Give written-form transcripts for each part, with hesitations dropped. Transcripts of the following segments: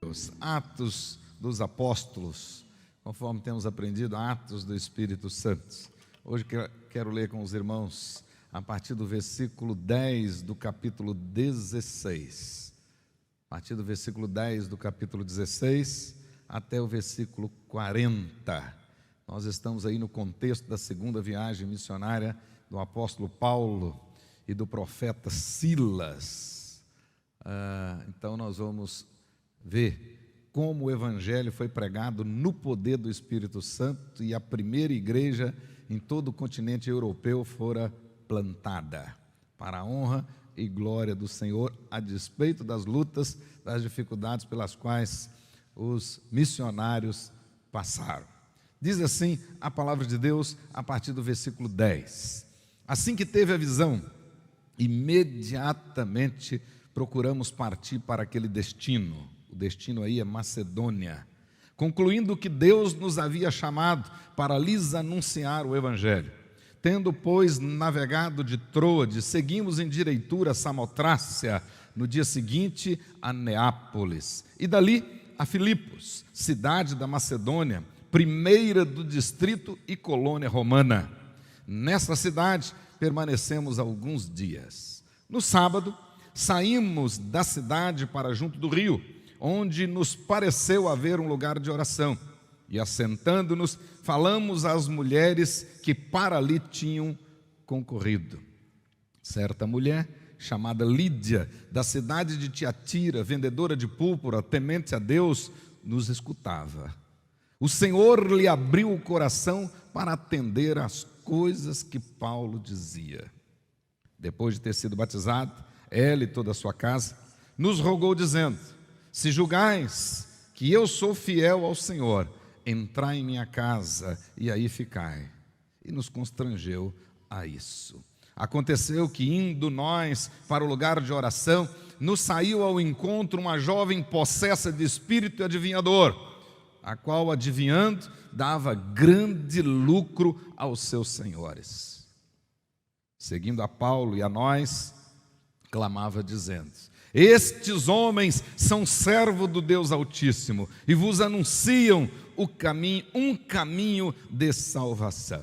Deus, Atos dos Apóstolos, conforme temos aprendido, Atos do Espírito Santo. Hoje quero ler com os irmãos a partir do versículo 10 do capítulo 16. A partir do versículo 10 do capítulo 16 até o versículo 40. Nós estamos aí no contexto da segunda viagem missionária do apóstolo Paulo e do profeta Silas. Então nós vamos ver como o evangelho foi pregado no poder do Espírito Santo e a primeira igreja em todo o continente europeu fora plantada, para a honra e glória do Senhor, a despeito das lutas, das dificuldades pelas quais os missionários passaram. Diz assim a palavra de Deus a partir do versículo 10. Assim que teve a visão, imediatamente procuramos partir para aquele destino. O destino aí é Macedônia, concluindo que Deus nos havia chamado para lhes anunciar o evangelho. Tendo, pois, navegado de Troade, seguimos em direitura a Samotrácia, no dia seguinte a Neápolis, e dali a Filipos, cidade da Macedônia, primeira do distrito e colônia romana. Nessa cidade permanecemos alguns dias. No sábado, saímos da cidade para junto do rio, onde nos pareceu haver um lugar de oração. E assentando-nos, falamos às mulheres que para ali tinham concorrido. Certa mulher, chamada Lídia, da cidade de Tiatira, vendedora de púrpura, temente a Deus, nos escutava. O Senhor lhe abriu o coração para atender às coisas que Paulo dizia. Depois de ter sido batizado, ela e toda a sua casa, nos rogou dizendo: se julgais que eu sou fiel ao Senhor, entrai em minha casa e aí ficai. E nos constrangeu a isso. Aconteceu que, indo nós para o lugar de oração, nos saiu ao encontro uma jovem possessa de espírito adivinhador, a qual, adivinhando, dava grande lucro aos seus senhores. Seguindo a Paulo e a nós, clamava dizendo: estes homens são servos do Deus Altíssimo e vos anunciam um caminho de salvação.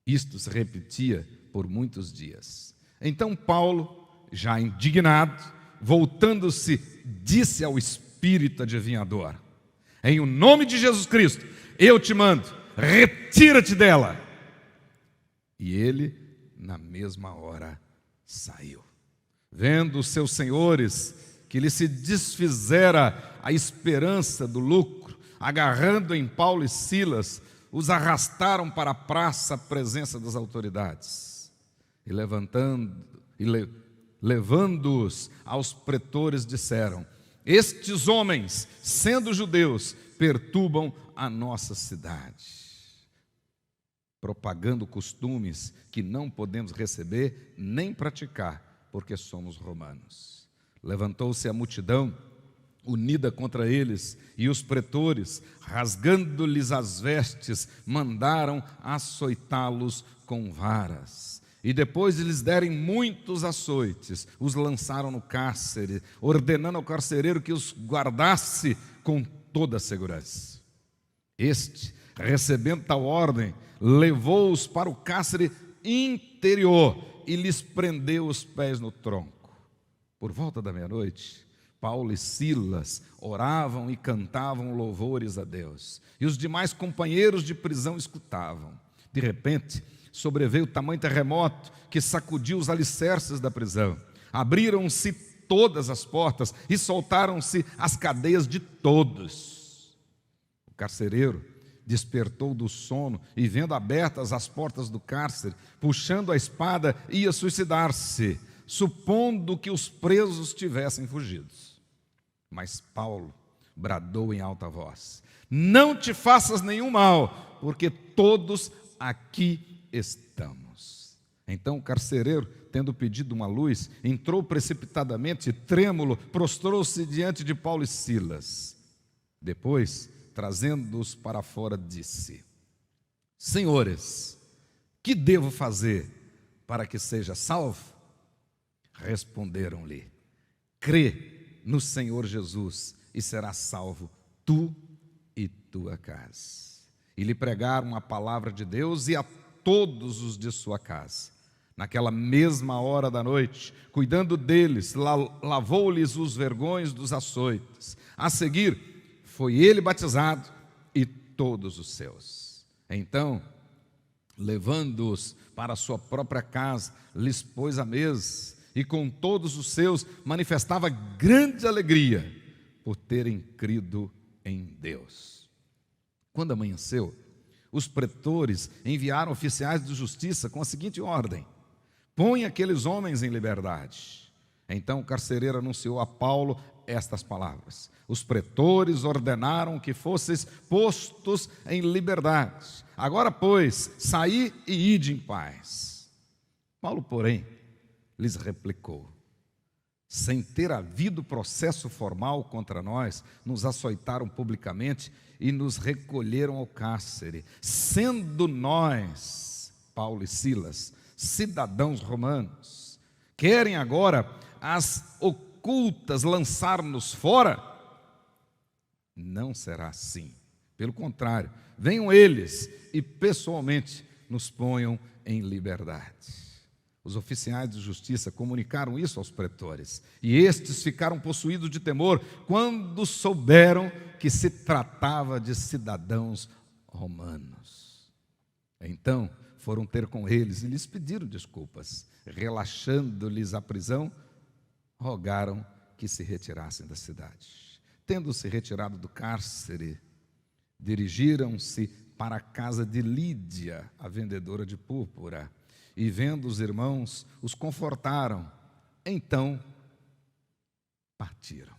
Isto se repetia por muitos dias. Então Paulo, já indignado, voltando-se, disse ao espírito adivinhador: em o nome de Jesus Cristo, eu te mando, retira-te dela. E ele, na mesma hora, saiu. Vendo os seus senhores que lhe se desfizera a esperança do lucro, agarrando em Paulo e Silas, os arrastaram para a praça à presença das autoridades. E levando-os aos pretores, disseram: estes homens, sendo judeus, perturbam a nossa cidade, propagando costumes que não podemos receber nem praticar, porque somos romanos. Levantou-se a multidão, unida contra eles, e os pretores, rasgando-lhes as vestes, mandaram açoitá-los com varas. E depois de lhes derem muitos açoites, os lançaram no cárcere, ordenando ao carcereiro que os guardasse com toda a segurança. Este, recebendo tal ordem, levou-os para o cárcere interior e lhes prendeu os pés no tronco. Por volta da meia-noite, Paulo e Silas oravam e cantavam louvores a Deus, e os demais companheiros de prisão escutavam. De repente, sobreveio tamanho terremoto que sacudiu os alicerces da prisão. Abriram-se todas as portas e soltaram-se as cadeias de todos. O carcereiro despertou do sono e, vendo abertas as portas do cárcere, puxando a espada, ia suicidar-se, supondo que os presos tivessem fugido. Mas Paulo bradou em alta voz: não te faças nenhum mal, porque todos aqui estamos. Então o carcereiro, tendo pedido uma luz, entrou precipitadamente, trêmulo, prostrou-se diante de Paulo e Silas. Depois, trazendo-os para fora, disse: senhores, que devo fazer para que seja salvo? Responderam-lhe: crê no Senhor Jesus e serás salvo, tu e tua casa. E lhe pregaram a palavra de Deus e a todos os de sua casa. Naquela mesma hora da noite, cuidando deles, lavou-lhes os vergões dos açoites. A seguir, foi ele batizado e todos os seus. Então, levando-os para a sua própria casa, lhes pôs à mesa, e com todos os seus manifestava grande alegria por terem crido em Deus. Quando amanheceu, os pretores enviaram oficiais de justiça com a seguinte ordem: põe aqueles homens em liberdade. Então o carcereiro anunciou a Paulo estas palavras: os pretores ordenaram que fosseis postos em liberdade. Agora, pois, saí e ide em paz. Paulo, porém, lhes replicou: sem ter havido processo formal contra nós, nos açoitaram publicamente e nos recolheram ao cárcere, sendo nós, Paulo e Silas, cidadãos romanos. Querem agora as ocultas lançar-nos fora? Não será assim. Pelo contrário, venham eles e pessoalmente nos ponham em liberdade. Os oficiais de justiça comunicaram isso aos pretores, e estes ficaram possuídos de temor quando souberam que se tratava de cidadãos romanos. Então foram ter com eles e lhes pediram desculpas. Relaxando-lhes a prisão, rogaram que se retirassem da cidade. Tendo-se retirado do cárcere, dirigiram-se para a casa de Lídia, a vendedora de púrpura, e vendo os irmãos, os confortaram. Então partiram.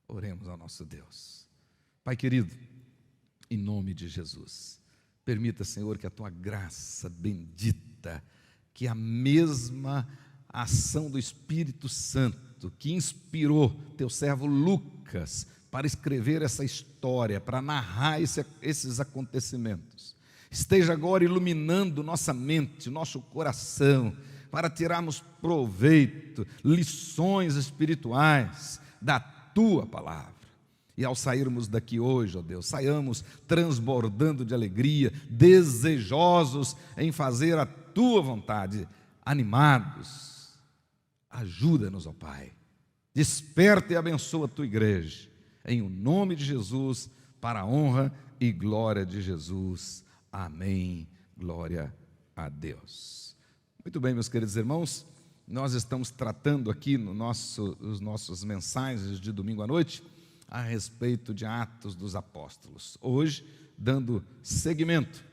Oremos ao nosso Deus. Pai querido, em nome de Jesus, permita, Senhor, que a tua graça bendita, que a mesma ação do Espírito Santo que inspirou teu servo Lucas para escrever essa história, para narrar esses acontecimentos, esteja agora iluminando nossa mente, nosso coração, para tirarmos proveito, lições espirituais da tua palavra. E ao sairmos daqui hoje, ó Deus, saiamos transbordando de alegria, desejosos em fazer a tua vontade, animados. Ajuda-nos, ó Pai. Desperta e abençoa a tua igreja. Em o nome de Jesus, para a honra e glória de Jesus. Amém. Glória a Deus. Muito bem, meus queridos irmãos, nós estamos tratando aqui nos nossos mensagens de domingo à noite a respeito de Atos dos Apóstolos. Hoje, dando seguimento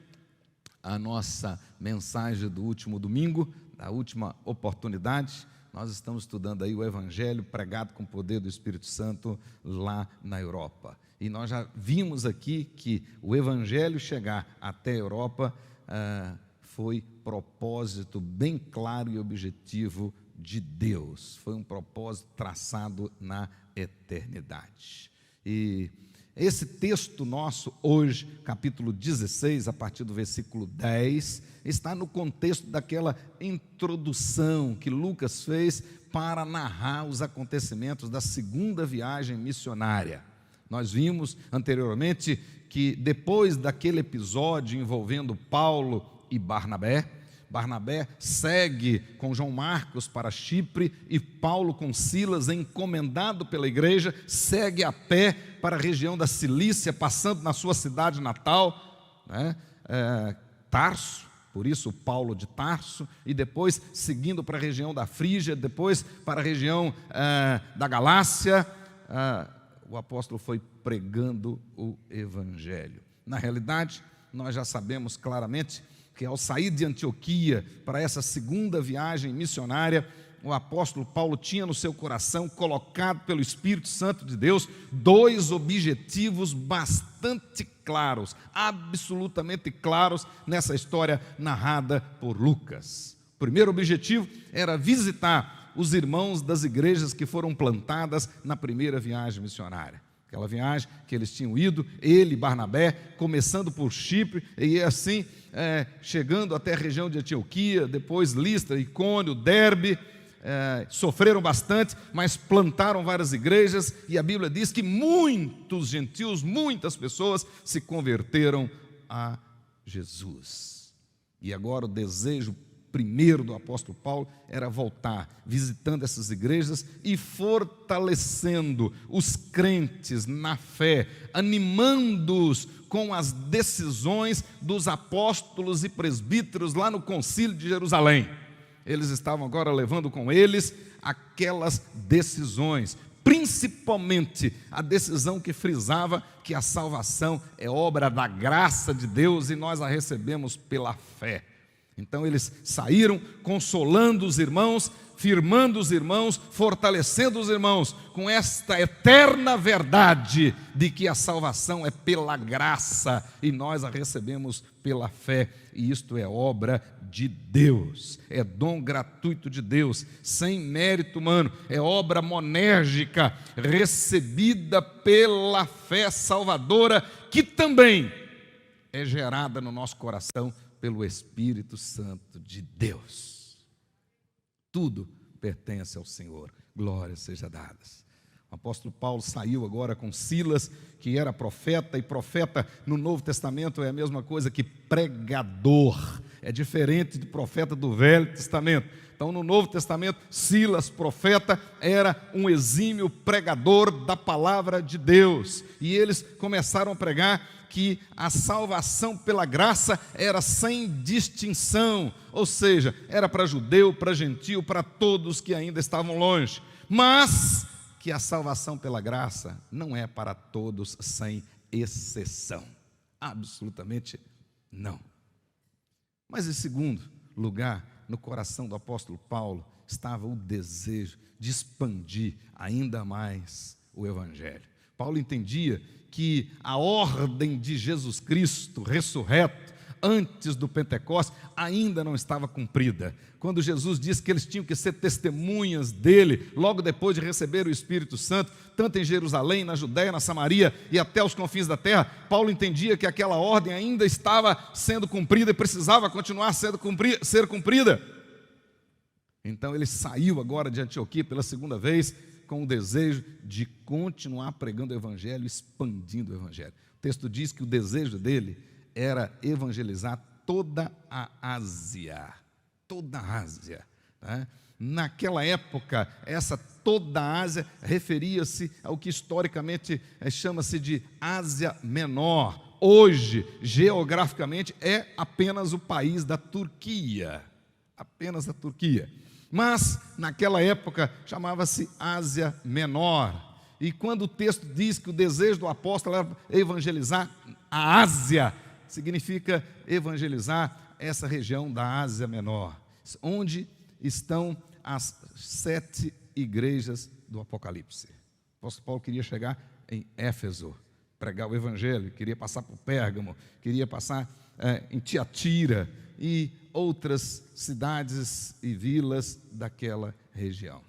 à nossa mensagem do último domingo, da última oportunidade, nós estamos estudando aí o Evangelho pregado com o poder do Espírito Santo lá na Europa. E nós já vimos aqui que o Evangelho chegar até a Europa foi propósito bem claro e objetivo de Deus. Foi um propósito traçado na eternidade. E esse texto nosso hoje, capítulo 16, a partir do versículo 10, está no contexto daquela introdução que Lucas fez para narrar os acontecimentos da segunda viagem missionária. Nós vimos anteriormente que depois daquele episódio envolvendo Paulo e Barnabé, Barnabé segue com João Marcos para Chipre e Paulo com Silas, encomendado pela igreja, segue a pé para a região da Cilícia, passando na sua cidade natal, Tarso, por isso Paulo de Tarso, e depois seguindo para a região da Frígia, depois para a região da Galácia. O apóstolo foi pregando o Evangelho. Na realidade, nós já sabemos claramente que ao sair de Antioquia para essa segunda viagem missionária, o apóstolo Paulo tinha no seu coração, colocado pelo Espírito Santo de Deus, dois objetivos bastante claros, absolutamente claros nessa história narrada por Lucas. O primeiro objetivo era visitar os irmãos das igrejas que foram plantadas na primeira viagem missionária. Aquela viagem que eles tinham ido, ele e Barnabé, começando por Chipre, e assim chegando até a região de Antioquia, depois Listra, Icônio, Derbe, sofreram bastante, mas plantaram várias igrejas, e a Bíblia diz que muitos gentios, muitas pessoas se converteram a Jesus. E agora o desejo primeiro do apóstolo Paulo era voltar, visitando essas igrejas e fortalecendo os crentes na fé, animando-os com as decisões dos apóstolos e presbíteros lá no concílio de Jerusalém. Eles estavam agora levando com eles aquelas decisões, principalmente a decisão que frisava que a salvação é obra da graça de Deus e nós a recebemos pela fé. Então eles saíram consolando os irmãos, firmando os irmãos, fortalecendo os irmãos com esta eterna verdade de que a salvação é pela graça e nós a recebemos pela fé, e isto é obra de Deus, é dom gratuito de Deus, sem mérito humano, é obra monérgica, recebida pela fé salvadora, que também é gerada no nosso coração pelo Espírito Santo de Deus. Tudo pertence ao Senhor, glórias sejam dadas. O apóstolo Paulo saiu agora com Silas, que era profeta, e profeta no Novo Testamento é a mesma coisa que pregador, é diferente de profeta do Velho Testamento. Então no Novo Testamento, Silas, profeta, era um exímio pregador da palavra de Deus, e eles começaram a pregar que a salvação pela graça era sem distinção, ou seja, era para judeu, para gentio, para todos que ainda estavam longe, mas que a salvação pela graça não é para todos sem exceção, absolutamente não. Mas em segundo lugar, no coração do apóstolo Paulo estava o desejo de expandir ainda mais o evangelho. Paulo entendia que a ordem de Jesus Cristo ressurreto antes do Pentecostes ainda não estava cumprida. Quando Jesus disse que eles tinham que ser testemunhas dele, logo depois de receber o Espírito Santo, tanto em Jerusalém, na Judéia, na Samaria e até os confins da terra, Paulo entendia que aquela ordem ainda estava sendo cumprida e precisava continuar ser cumprida. Então ele saiu agora de Antioquia pela segunda vez, com o desejo de continuar pregando o evangelho, expandindo o evangelho. O texto diz que o desejo dele era evangelizar toda a Ásia, né? Naquela época, essa toda a Ásia referia-se ao que historicamente chama-se de Ásia Menor. Hoje, geograficamente, é apenas o país da Turquia, apenas a Turquia. Mas, naquela época, chamava-se Ásia Menor. E quando o texto diz que o desejo do apóstolo era evangelizar a Ásia, significa evangelizar essa região da Ásia Menor, onde estão as 7 igrejas do Apocalipse. O apóstolo Paulo queria chegar em Éfeso, pregar o evangelho, queria passar por Pérgamo, queria passar em Tiatira e outras cidades e vilas daquela região.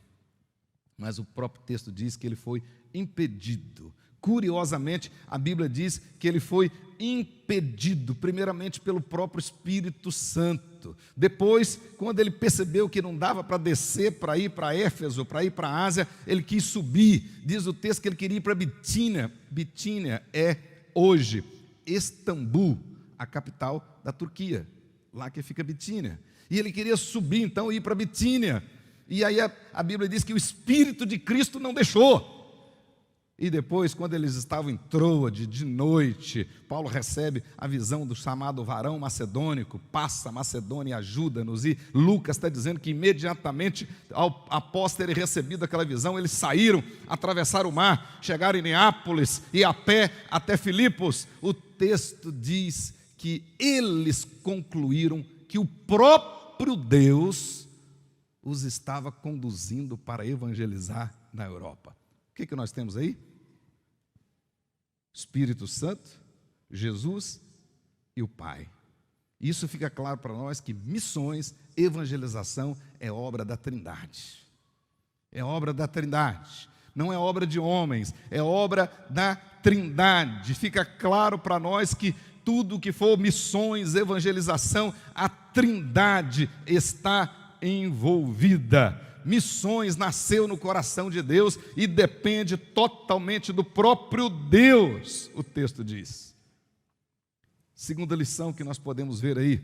Mas o próprio texto diz que ele foi impedido. Curiosamente, a Bíblia diz que ele foi impedido, primeiramente pelo próprio Espírito Santo. Depois, quando ele percebeu que não dava para descer, para ir para Éfeso, para ir para a Ásia, ele quis subir. Diz o texto que ele queria ir para Bitínia. Bitínia é hoje Istambul, a capital da Turquia. Lá que fica Bitínia. E ele queria subir, então, e ir para Bitínia. E aí a Bíblia diz que o Espírito de Cristo não deixou. E depois, quando eles estavam em Troade, de noite, Paulo recebe a visão do chamado varão macedônico, passa a Macedônia e ajuda-nos. E Lucas está dizendo que imediatamente, após terem recebido aquela visão, eles saíram, atravessaram o mar, chegaram em Neápolis e a pé até Filipos. O texto diz que eles concluíram que o próprio Deus os estava conduzindo para evangelizar na Europa. O que nós temos aí? Espírito Santo, Jesus e o Pai. Isso fica claro para nós que missões, evangelização é obra da Trindade. É obra da Trindade. Não é obra de homens, é obra da Trindade. Fica claro para nós que tudo que for missões, evangelização, a Trindade está envolvida. Missões nasceu no coração de Deus e depende totalmente do próprio Deus, o texto diz. Segunda lição que nós podemos ver aí,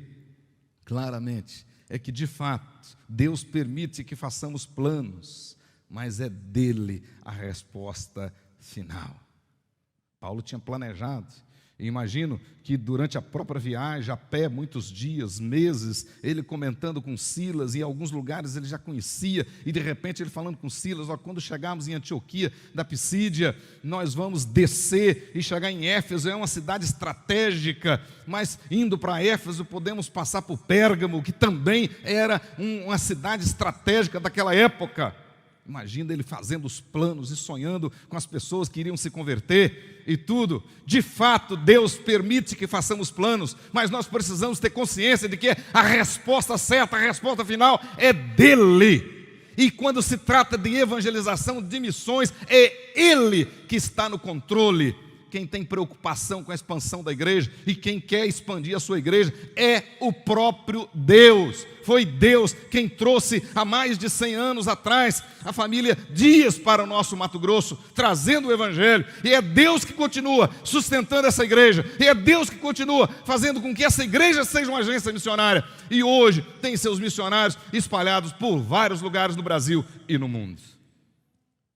claramente, é que de fato Deus permite que façamos planos, mas é dele a resposta final. Paulo tinha planejado, e imagino que durante a própria viagem, a pé, muitos dias, meses, ele comentando com Silas, em alguns lugares ele já conhecia, e de repente ele falando com Silas, ó, quando chegarmos em Antioquia da Pisídia, nós vamos descer e chegar em Éfeso, é uma cidade estratégica, mas indo para Éfeso podemos passar por Pérgamo, que também era uma cidade estratégica daquela época. Imagina ele fazendo os planos e sonhando com as pessoas que iriam se converter e tudo. De fato, Deus permite que façamos planos, mas nós precisamos ter consciência de que a resposta certa, a resposta final é dele. E quando se trata de evangelização, de missões, é ele que está no controle. Quem tem preocupação com a expansão da igreja e quem quer expandir a sua igreja é o próprio Deus. Foi Deus quem trouxe há mais de 100 anos atrás a família Dias para o nosso Mato Grosso, trazendo o evangelho, e é Deus que continua sustentando essa igreja, e é Deus que continua fazendo com que essa igreja seja uma agência missionária, e hoje tem seus missionários espalhados por vários lugares no Brasil e no mundo.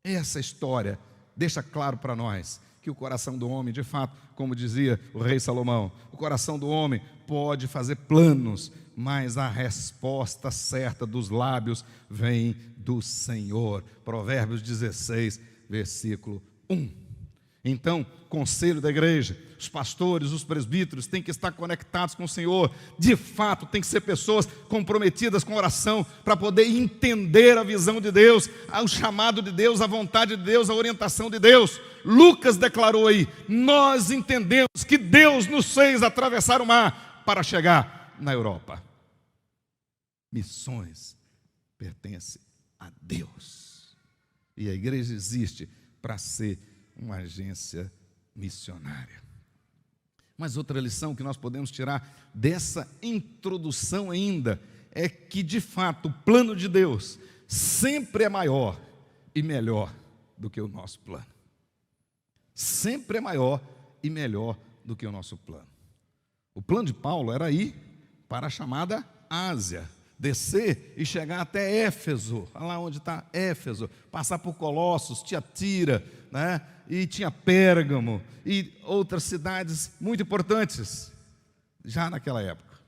Essa história deixa claro para nós que o coração do homem, de fato, como dizia o rei Salomão, o coração do homem pode fazer planos, mas a resposta certa dos lábios vem do Senhor. Provérbios 16, versículo 1. Então, conselho da igreja, os pastores, os presbíteros têm que estar conectados com o Senhor. De fato, tem que ser pessoas comprometidas com oração para poder entender a visão de Deus, o chamado de Deus, a vontade de Deus, a orientação de Deus. Lucas declarou aí: nós entendemos que Deus nos fez atravessar o mar para chegar na Europa. Missões pertencem a Deus, e a igreja existe para ser uma agência missionária. Mas outra lição que nós podemos tirar dessa introdução ainda é que, de fato, o plano de Deus sempre é maior e melhor do que o nosso plano. Sempre é maior e melhor do que o nosso plano. O plano de Paulo era ir para a chamada Ásia, descer e chegar até Éfeso, lá onde está Éfeso, passar por Colossos, Tiatira, né? E tinha Pérgamo e outras cidades muito importantes, já naquela época.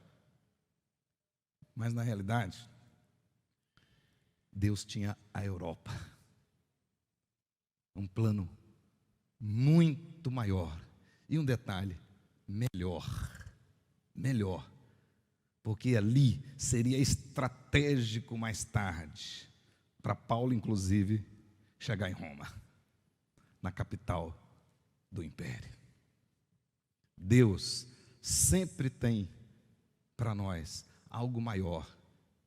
Mas na realidade, Deus tinha a Europa, um plano muito maior, e um detalhe, melhor, porque ali seria estratégico mais tarde, para Paulo inclusive chegar em Roma, na capital do império. Deus sempre tem para nós algo maior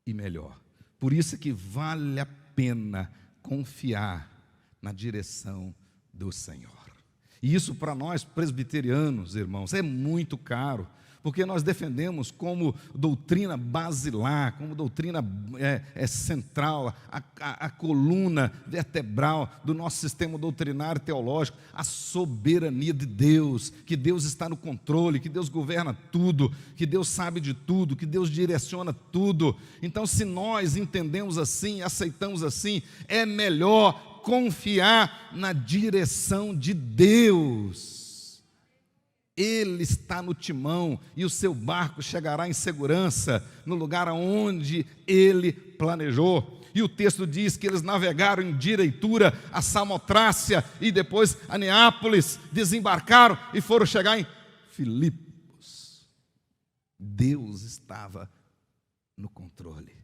e melhor. Por isso é que vale a pena confiar na direção do Senhor. E isso para nós presbiterianos, irmãos, é muito caro, porque nós defendemos como doutrina basilar, como doutrina central, a coluna vertebral do nosso sistema doutrinário teológico, a soberania de Deus, que Deus está no controle, que Deus governa tudo, que Deus sabe de tudo, que Deus direciona tudo. Então, se nós entendemos assim, aceitamos assim, é melhor confiar na direção de Deus. Ele está no timão e o seu barco chegará em segurança no lugar onde Ele planejou. E o texto diz que eles navegaram em direitura a Samotrácia e depois a Neápolis, desembarcaram e foram chegar em Filipos. Deus estava no controle.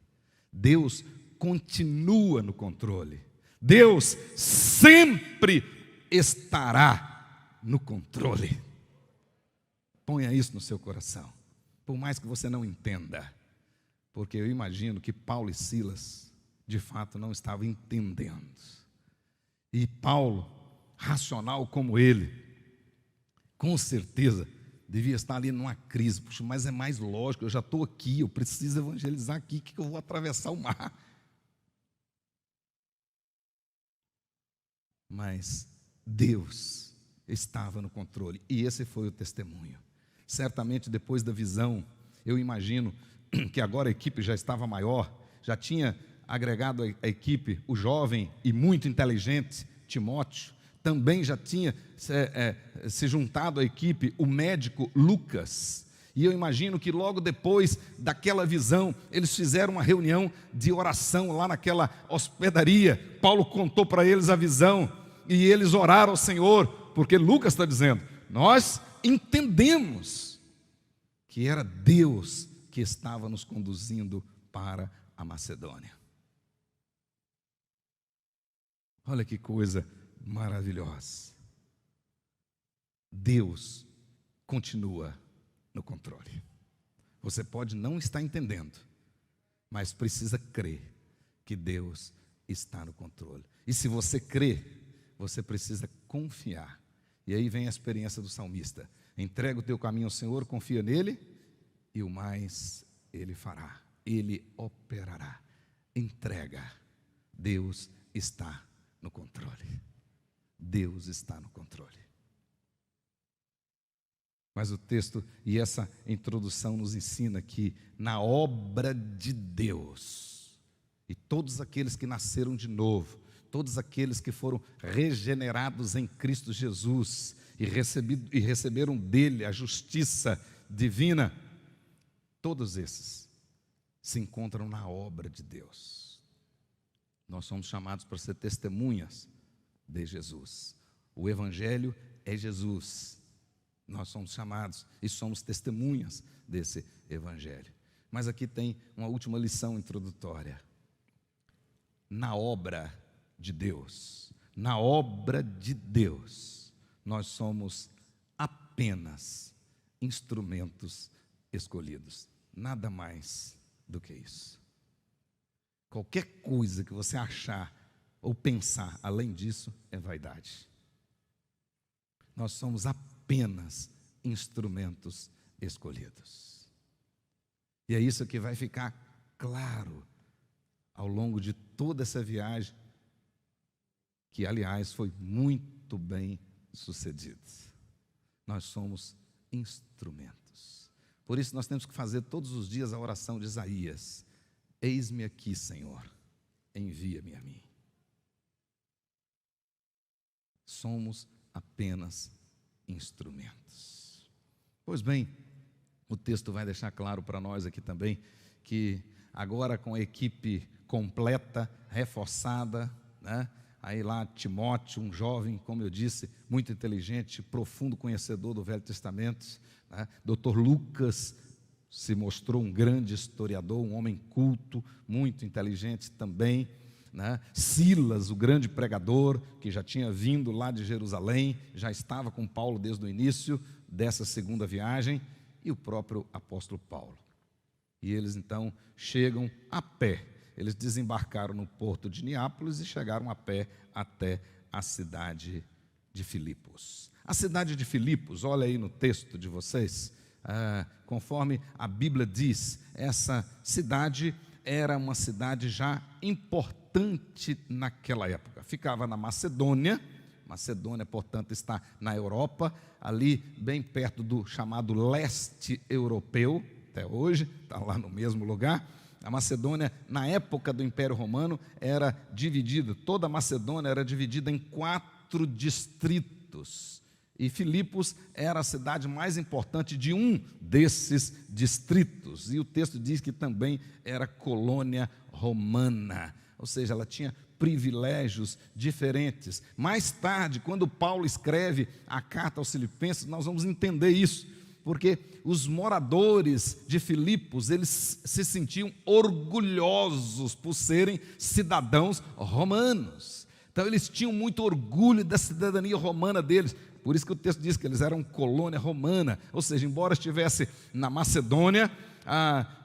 Deus continua no controle. Deus sempre estará no controle. Ponha isso no seu coração, por mais que você não entenda, porque eu imagino que Paulo e Silas, de fato, não estavam entendendo. E Paulo, racional como ele, com certeza, devia estar ali numa crise. Puxa, mas é mais lógico, eu já estou aqui, eu preciso evangelizar aqui, que eu vou atravessar o mar. mas Deus estava no controle, e esse foi o testemunho. Certamente depois da visão, eu imagino que agora a equipe já estava maior, já tinha agregado à equipe o jovem e muito inteligente Timóteo, também já tinha se juntado à equipe o médico Lucas, e eu imagino que logo depois daquela visão, eles fizeram uma reunião de oração lá naquela hospedaria. Paulo contou para eles a visão, e eles oraram ao Senhor, porque Lucas está dizendo, nós entendemos que era Deus que estava nos conduzindo para a Macedônia. Olha que coisa maravilhosa. Deus continua no controle. Você pode não estar entendendo, mas precisa crer que Deus está no controle. E se você crê, você precisa confiar. E aí vem a experiência do salmista. Entrega o teu caminho ao Senhor, confia nele, e o mais Ele fará. Ele operará. Entrega. Deus está no controle. Deus está no controle. Mas o texto e essa introdução nos ensina que na obra de Deus, e todos aqueles que nasceram de novo, todos aqueles que foram regenerados em Cristo Jesus e receberam dele a justiça divina, todos esses se encontram na obra de Deus. Nós somos chamados para ser testemunhas de Jesus. O Evangelho é Jesus. Nós somos chamados e somos testemunhas desse Evangelho. Mas aqui tem uma última lição introdutória. Na obra de Deus, nós somos apenas instrumentos escolhidos. Nada mais do que isso. Qualquer coisa que você achar ou pensar além disso é vaidade. Nós somos apenas instrumentos escolhidos. E é isso que vai ficar claro ao longo de toda essa viagem, que aliás foi muito bem sucedida. Nós somos instrumentos. Por isso nós temos que fazer todos os dias a oração de Isaías: eis-me aqui, Senhor, envia-me a mim. Somos apenas instrumentos. Pois bem, o texto vai deixar claro para nós aqui também que agora com a equipe completa, reforçada, né? Aí lá Timóteo, um jovem, como eu disse, muito inteligente, profundo conhecedor do Velho Testamento, né? Dr. Lucas se mostrou um grande historiador, um homem culto, muito inteligente também, né? Silas, o grande pregador, que já tinha vindo lá de Jerusalém, já estava com Paulo desde o início dessa segunda viagem, e o próprio apóstolo Paulo. E eles então chegam a pé. Eles desembarcaram no porto de Neápolis e chegaram a pé até a cidade de Filipos. A cidade de Filipos, olha aí no texto de vocês, conforme a Bíblia diz, essa cidade era uma cidade já importante naquela época. Ficava na Macedônia. Macedônia, portanto, está na Europa, ali bem perto do chamado leste europeu, até hoje, está lá no mesmo lugar. A Macedônia, na época do Império Romano, era dividida, toda a Macedônia era dividida em 4 distritos. E Filipos era a cidade mais importante de um desses distritos. E o texto diz que também era colônia romana, ou seja, ela tinha privilégios diferentes. Mais tarde, quando Paulo escreve a carta aos Filipenses, nós vamos entender isso, porque os moradores de Filipos, eles se sentiam orgulhosos por serem cidadãos romanos. Então eles tinham muito orgulho da cidadania romana deles. Por isso que o texto diz que eles eram colônia romana, ou seja, embora estivesse na Macedônia,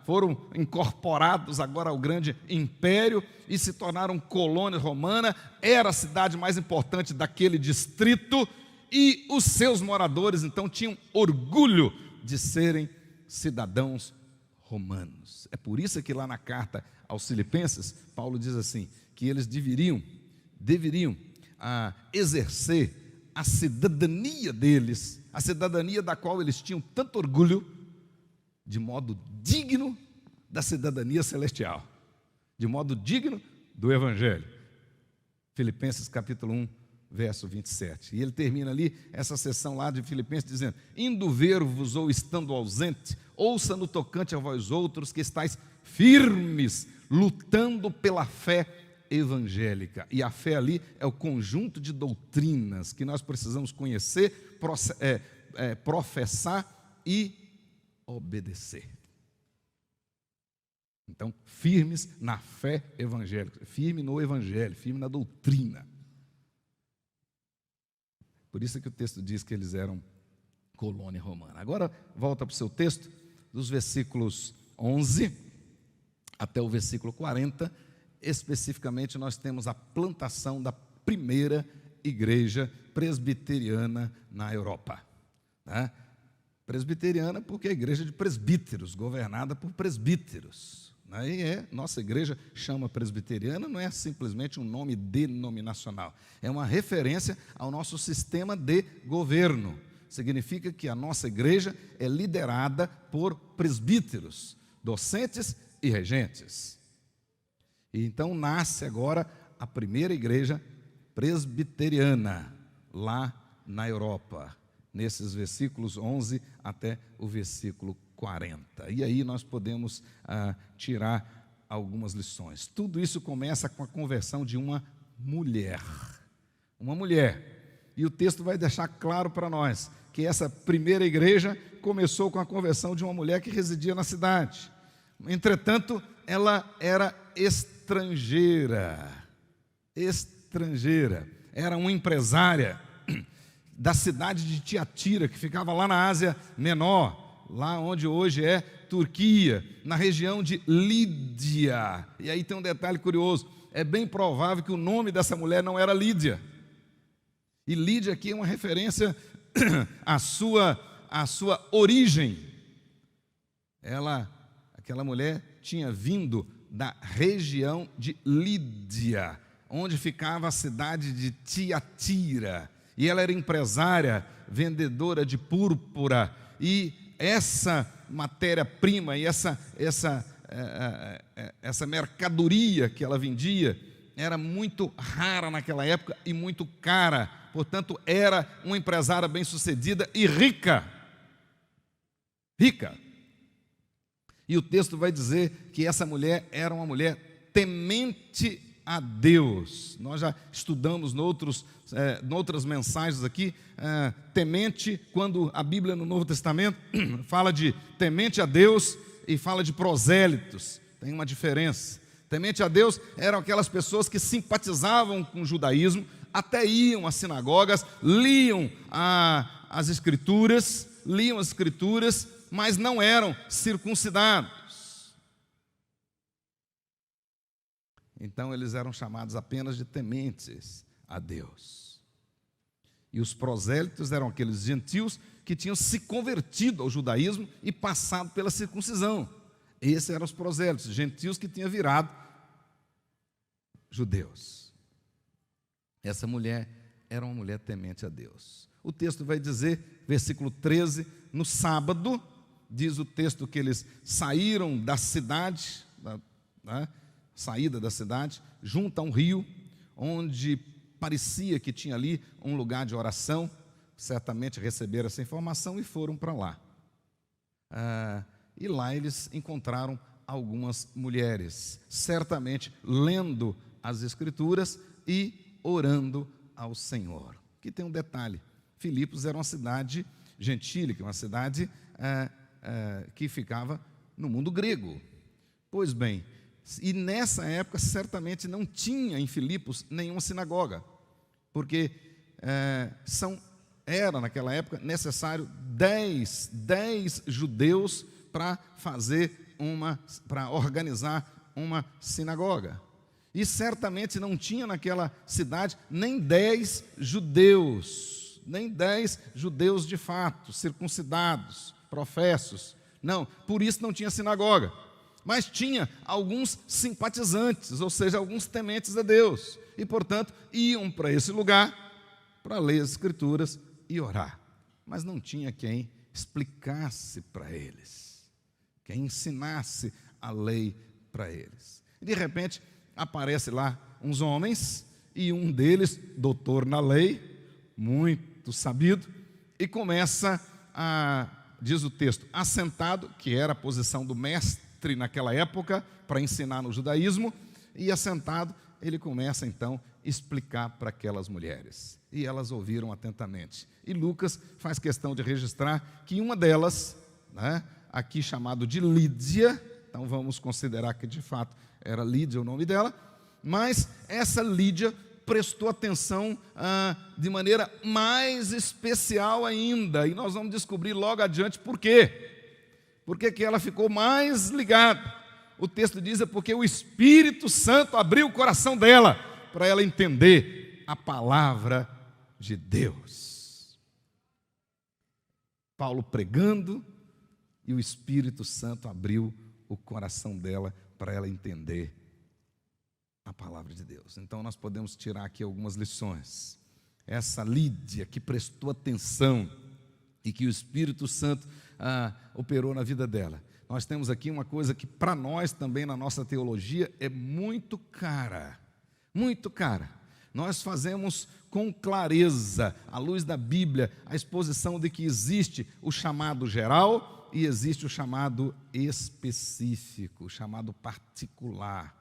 foram incorporados agora ao grande império e se tornaram colônia romana. Era a cidade mais importante daquele distrito e os seus moradores então tinham orgulho de serem cidadãos romanos. É por isso que lá na carta aos Filipenses, Paulo diz assim, que eles deveriam exercer a cidadania deles, a cidadania da qual eles tinham tanto orgulho, de modo digno da cidadania celestial, de modo digno do Evangelho. Filipenses capítulo 1, verso 27. E ele termina ali essa sessão lá de Filipenses dizendo: indo ver-vos ou estando ausente, ouça no tocante a vós outros que estáis firmes, lutando pela fé evangélica. E a fé ali é o conjunto de doutrinas que nós precisamos conhecer, professar e obedecer. Então, firmes na fé evangélica, firme no evangelho, firme na doutrina. Por isso é que o texto diz que eles eram colônia romana. Agora, volta para o seu texto, dos versículos 11 até o versículo 40, especificamente nós temos a plantação da primeira igreja presbiteriana na Europa. Né? Presbiteriana porque é a igreja de presbíteros, governada por presbíteros. E nossa igreja chama presbiteriana, não é simplesmente um nome denominacional, é uma referência ao nosso sistema de governo. Significa que a nossa igreja é liderada por presbíteros, docentes e regentes. E então nasce agora a primeira igreja presbiteriana lá na Europa, nesses versículos 11 até o versículo 40. E aí nós podemos tirar algumas lições. Tudo isso começa com a conversão de uma mulher. Uma mulher. E o texto vai deixar claro para nós que essa primeira igreja começou com a conversão de uma mulher que residia na cidade. Entretanto, ela era estrangeira. Era uma empresária da cidade de Tiatira, que ficava lá na Ásia Menor, lá onde hoje é Turquia, na região de Lídia. E aí tem um detalhe curioso, é bem provável que o nome dessa mulher não era Lídia. E Lídia aqui é uma referência à sua origem. Aquela mulher tinha vindo da região de Lídia, onde ficava a cidade de Tiatira. E ela era empresária, vendedora de púrpura, e essa matéria-prima e essa mercadoria que ela vendia era muito rara naquela época e muito cara. Portanto, era uma empresária bem-sucedida e rica. E o texto vai dizer que essa mulher era uma mulher temente a Deus. Nós já estudamos noutras mensagens aqui, temente, quando a Bíblia no Novo Testamento fala de temente a Deus e fala de prosélitos, tem uma diferença. Temente a Deus eram aquelas pessoas que simpatizavam com o judaísmo, até iam às sinagogas, liam as escrituras, mas não eram circuncidados. Então eles eram chamados apenas de tementes a Deus. E os prosélitos eram aqueles gentios que tinham se convertido ao judaísmo e passado pela circuncisão. Esses eram os prosélitos, gentios que tinham virado judeus. Essa mulher era uma mulher temente a Deus. O texto vai dizer, versículo 13, no sábado, diz o texto que eles saíram da cidade, saída da cidade, junto a um rio, onde parecia que tinha ali um lugar de oração. Certamente receberam essa informação e foram para lá. E lá eles encontraram algumas mulheres, certamente lendo as Escrituras e orando ao Senhor. Aqui tem um detalhe: Filipos era uma cidade gentílica, uma cidade que ficava no mundo grego. Pois bem, e nessa época certamente não tinha em Filipos nenhuma sinagoga, porque era naquela época necessário 10 judeus para organizar uma sinagoga. E certamente não tinha naquela cidade nem 10 judeus de fato, circuncidados, professos. Não, por isso não tinha sinagoga. mas tinha alguns simpatizantes, ou seja, alguns tementes a Deus, e, portanto, iam para esse lugar para ler as Escrituras e orar, mas não tinha quem explicasse para eles, quem ensinasse a lei para eles. E de repente aparece lá uns homens, e um deles, doutor na lei, muito sabido, e começa diz o texto, assentado, que era a posição do mestre naquela época, para ensinar no judaísmo, e assentado, ele começa então a explicar para aquelas mulheres, e elas ouviram atentamente. E Lucas faz questão de registrar que uma delas, aqui chamado de Lídia, então vamos considerar que de fato era Lídia o nome dela, mas essa Lídia prestou atenção de maneira mais especial ainda, e nós vamos descobrir logo adiante por quê. Por que ela ficou mais ligada? O texto diz porque o Espírito Santo abriu o coração dela, para ela entender a palavra de Deus. Paulo pregando, e o Espírito Santo abriu o coração dela, para ela entender a palavra de Deus. Então nós podemos tirar aqui algumas lições. Essa Lídia que prestou atenção e que o Espírito Santo operou na vida dela. Nós temos aqui uma coisa que para nós também na nossa teologia é muito cara, muito cara. Nós fazemos com clareza, à luz da Bíblia, a exposição de que existe o chamado geral e existe o chamado específico, o chamado particular.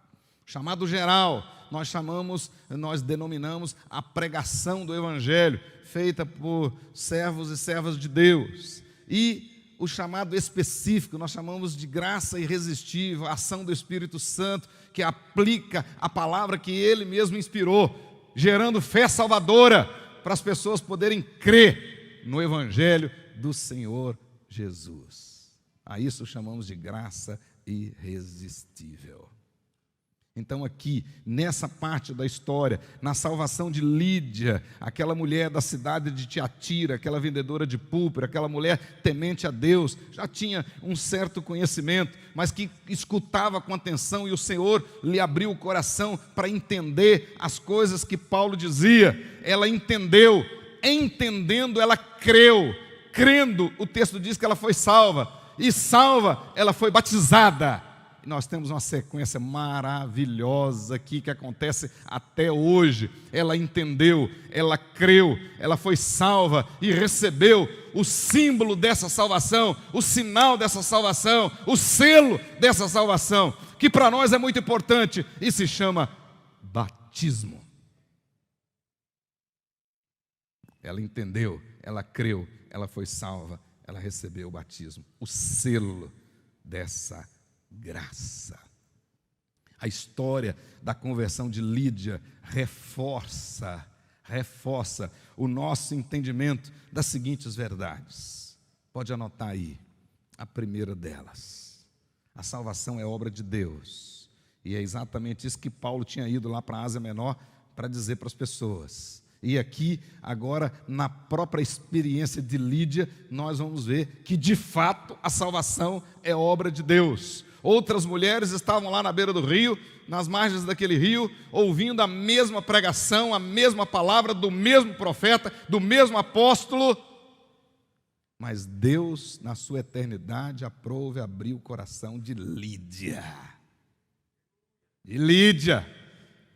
Chamado geral, nós denominamos a pregação do Evangelho, feita por servos e servas de Deus. E o chamado específico, nós chamamos de graça irresistível, a ação do Espírito Santo, que aplica a palavra que Ele mesmo inspirou, gerando fé salvadora, para as pessoas poderem crer no Evangelho do Senhor Jesus. A isso chamamos de graça irresistível. Então aqui, nessa parte da história, na salvação de Lídia, aquela mulher da cidade de Tiatira, aquela vendedora de púrpura, aquela mulher temente a Deus, já tinha um certo conhecimento, mas que escutava com atenção, e o Senhor lhe abriu o coração para entender as coisas que Paulo dizia. Ela entendeu, entendendo ela creu, crendo o texto diz que ela foi salva, e salva ela foi batizada. Nós temos uma sequência maravilhosa aqui que acontece até hoje. Ela entendeu, ela creu, ela foi salva e recebeu o símbolo dessa salvação, o sinal dessa salvação, o selo dessa salvação, que para nós é muito importante e se chama batismo. Ela entendeu, ela creu, ela foi salva, ela recebeu o batismo, o selo dessa graça. A história da conversão de Lídia reforça o nosso entendimento das seguintes verdades. Pode anotar aí, a primeira delas. A salvação é obra de Deus. E é exatamente isso que Paulo tinha ido lá para a Ásia Menor para dizer para as pessoas. E aqui, agora, na própria experiência de Lídia, nós vamos ver que de fato a salvação é obra de Deus. Outras mulheres estavam lá na beira do rio, nas margens daquele rio, ouvindo a mesma pregação, a mesma palavra do mesmo profeta, do mesmo apóstolo. Mas Deus, na sua eternidade, aprove abrir o coração de Lídia. De Lídia.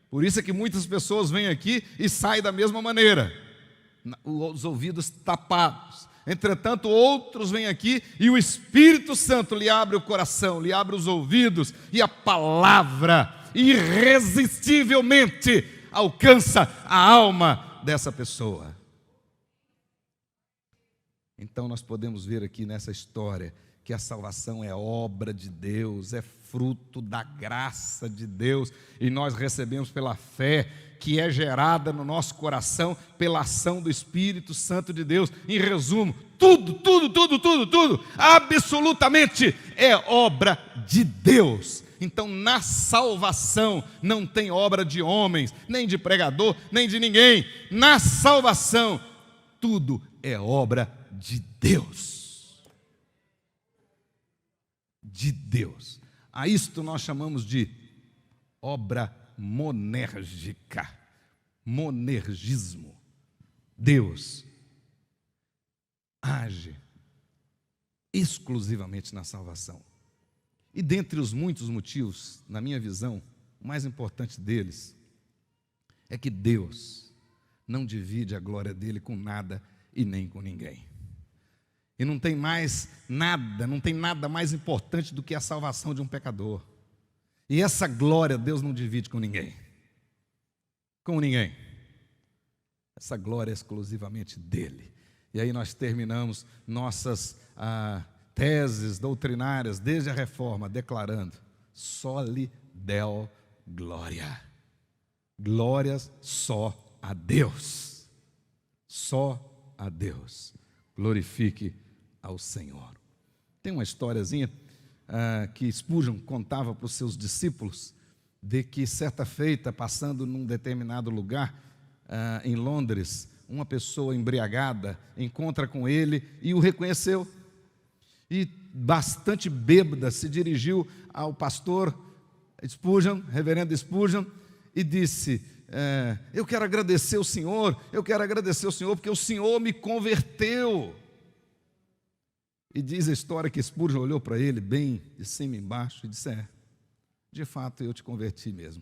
Por isso é que muitas pessoas vêm aqui e saem da mesma maneira, os ouvidos tapados. Entretanto, outros vêm aqui e o Espírito Santo lhe abre o coração, lhe abre os ouvidos, e a palavra irresistivelmente alcança a alma dessa pessoa. Então nós podemos ver aqui nessa história que a salvação é obra de Deus, é fruto da graça de Deus, e nós recebemos pela fé, que é gerada no nosso coração pela ação do Espírito Santo de Deus. Em resumo, tudo, absolutamente é obra de Deus. Então, na salvação não tem obra de homens, nem de pregador, nem de ninguém. Na salvação, tudo é obra de Deus. De Deus. A isto nós chamamos de obra monérgica, monergismo. Deus age exclusivamente na salvação. E dentre os muitos motivos, na minha visão, o mais importante deles é que Deus não divide a glória dele com nada e nem com ninguém. E não tem mais nada, não tem nada mais importante do que a salvação de um pecador. E essa glória Deus não divide com ninguém. Com ninguém. Essa glória é exclusivamente dele. E aí nós terminamos nossas teses doutrinárias desde a Reforma, declarando: soli Deo glória. Glórias só a Deus. Só a Deus. Glorifique ao Senhor. Tem uma historiazinha que Spurgeon contava para os seus discípulos, de que certa feita, passando num determinado lugar em Londres, uma pessoa embriagada encontra com ele e o reconheceu. E bastante bêbada se dirigiu ao pastor Spurgeon, reverendo Spurgeon, e disse: eu quero agradecer o Senhor, porque o Senhor me converteu. E diz a história que Spurgeon olhou para ele bem de cima e embaixo e disse: de fato eu te converti mesmo.